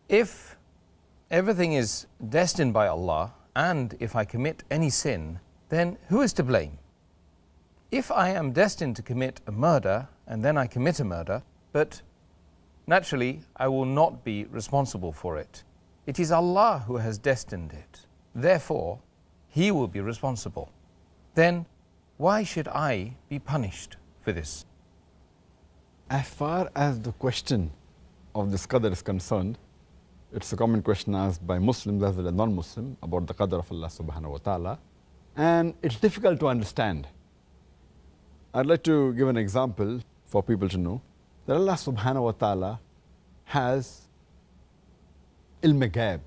If everything is destined by Allah, and if I commit any sin, then who is to blame? If I am destined to commit a murder, and then I commit a murder, but naturally I will not be responsible for it. It is Allah who has destined it. Therefore, He will be responsible. Then why should I be punished for this? As far as the question of this qadr is concerned, it's a common question asked by Muslims as well as non-Muslim about the qadr of Allah subhanahu wa ta'ala, and it's difficult to understand. I'd like to give an example for people to know that Allah subhanahu wa ta'ala has ilm ghaib,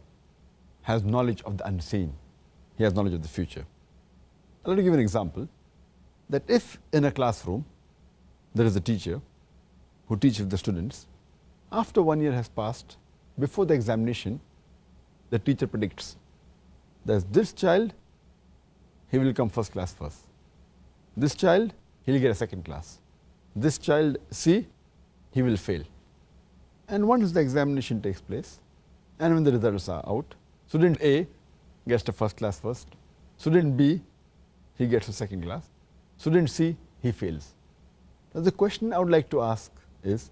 has knowledge of the unseen. He has knowledge of the future. I'd like to give an example that if in a classroom there is a teacher who teaches the students, after 1 year has passed, before the examination, the teacher predicts that this child, he will come first class first. This child, he will get a second class. This child, C, he will fail. And once the examination takes place, and when the results are out, student A gets the first class first, student B, he gets the second class, student C, he fails. Now the question I would like to ask is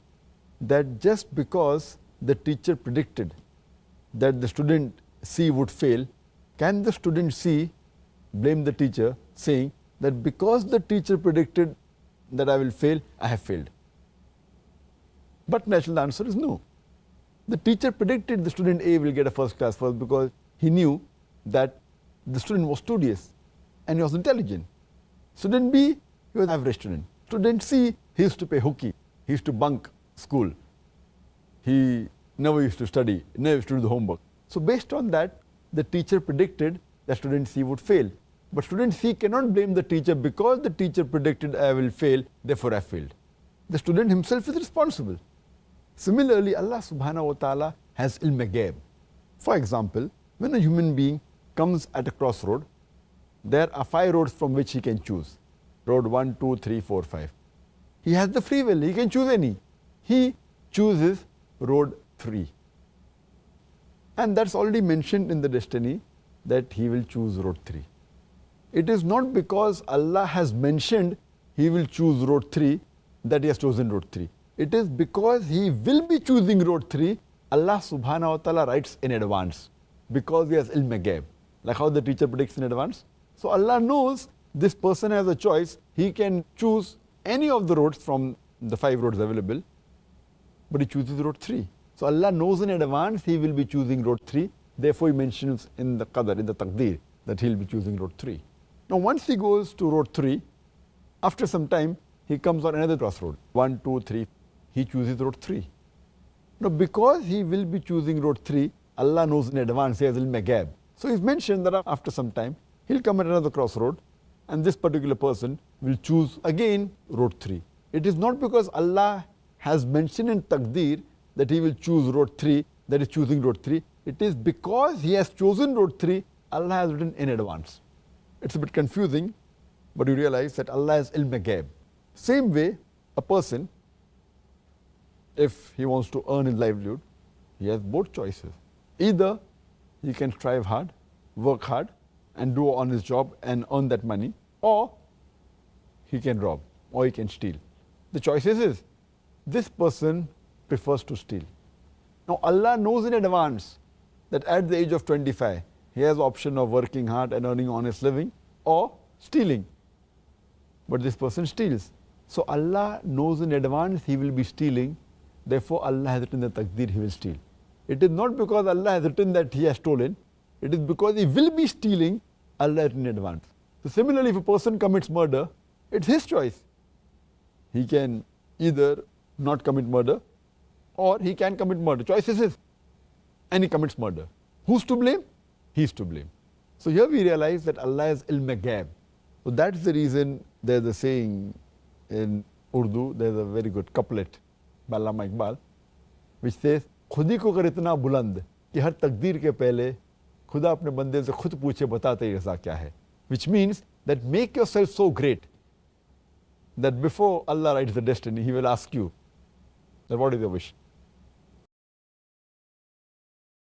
that just because the teacher predicted that the student C would fail, can the student C blame the teacher saying that because the teacher predicted that I will fail, I have failed? But naturally the answer is no. The teacher predicted the student A will get a first class first because he knew that the student was studious and he was intelligent. Student B, he was an average student. Student C, he used to play hooky, he used to bunk school. He never used to study, never used to do the homework. So based on that, the teacher predicted that student C would fail. But student C cannot blame the teacher because the teacher predicted I will fail, therefore I failed. The student himself is responsible. Similarly, Allah subhanahu wa ta'ala has ilm ghaib. For example, when a human being comes at a crossroad, there are 5 roads from which he can choose. Road 1, 2, 3, 4, 5. He has the free will, he can choose any. He chooses road 3. And that's already mentioned in the destiny that he will choose road 3. It is not because Allah has mentioned he will choose road 3 that he has chosen road 3. It is because he will be choosing road 3, Allah subhanahu wa ta'ala writes in advance because he has ilm ghaib. Like how the teacher predicts in advance. So Allah knows this person has a choice. He can choose any of the roads from the 5 roads available, but he chooses road 3. So Allah knows in advance he will be choosing road 3. Therefore he mentions in the qadr, in the taqdeer, that he will be choosing road 3. Now once he goes to road 3, after some time he comes on another crossroad, 1, 2, 3. He chooses road 3. Now because he will be choosing road 3, Allah knows in advance, he has ilm ghaib. So he's mentioned that after some time, he'll come at another crossroad and this particular person will choose again road 3. It is not because Allah has mentioned in taqdeer that he will choose road 3, that is choosing road 3. It is because he has chosen road 3, Allah has written in advance. It's a bit confusing, but you realize that Allah has ilm ghaib. Same way, a person, if he wants to earn his livelihood, he has both choices. Either he can strive hard, work hard, and do on his job and earn that money, or he can rob, or he can steal. The choice is this person prefers to steal. Now Allah knows in advance that at the age of 25, he has the option of working hard and earning honest living, or stealing. But this person steals. So Allah knows in advance he will be stealing. Therefore Allah has written the taqdeer he will steal. It is not because Allah has written that he has stolen. It is because he will be stealing, Allah has written in advance. So similarly, if a person commits murder, it's his choice. He can either not commit murder or he can commit murder. Choice is his. And he commits murder. Who's to blame? He's to blame. So here we realize that Allah has ilm ghaib. So that's the reason there's a saying in Urdu, there's a very good couplet by Allama Iqbal, which says, खुद ही को कर इतना बुलंद कि हर तकदीर के पहले खुदा अपने बंदे से खुद पूछे बता तेरी रज़ा क्या है. Which means that make yourself so great that before Allah writes the destiny, He will ask you that what is your wish.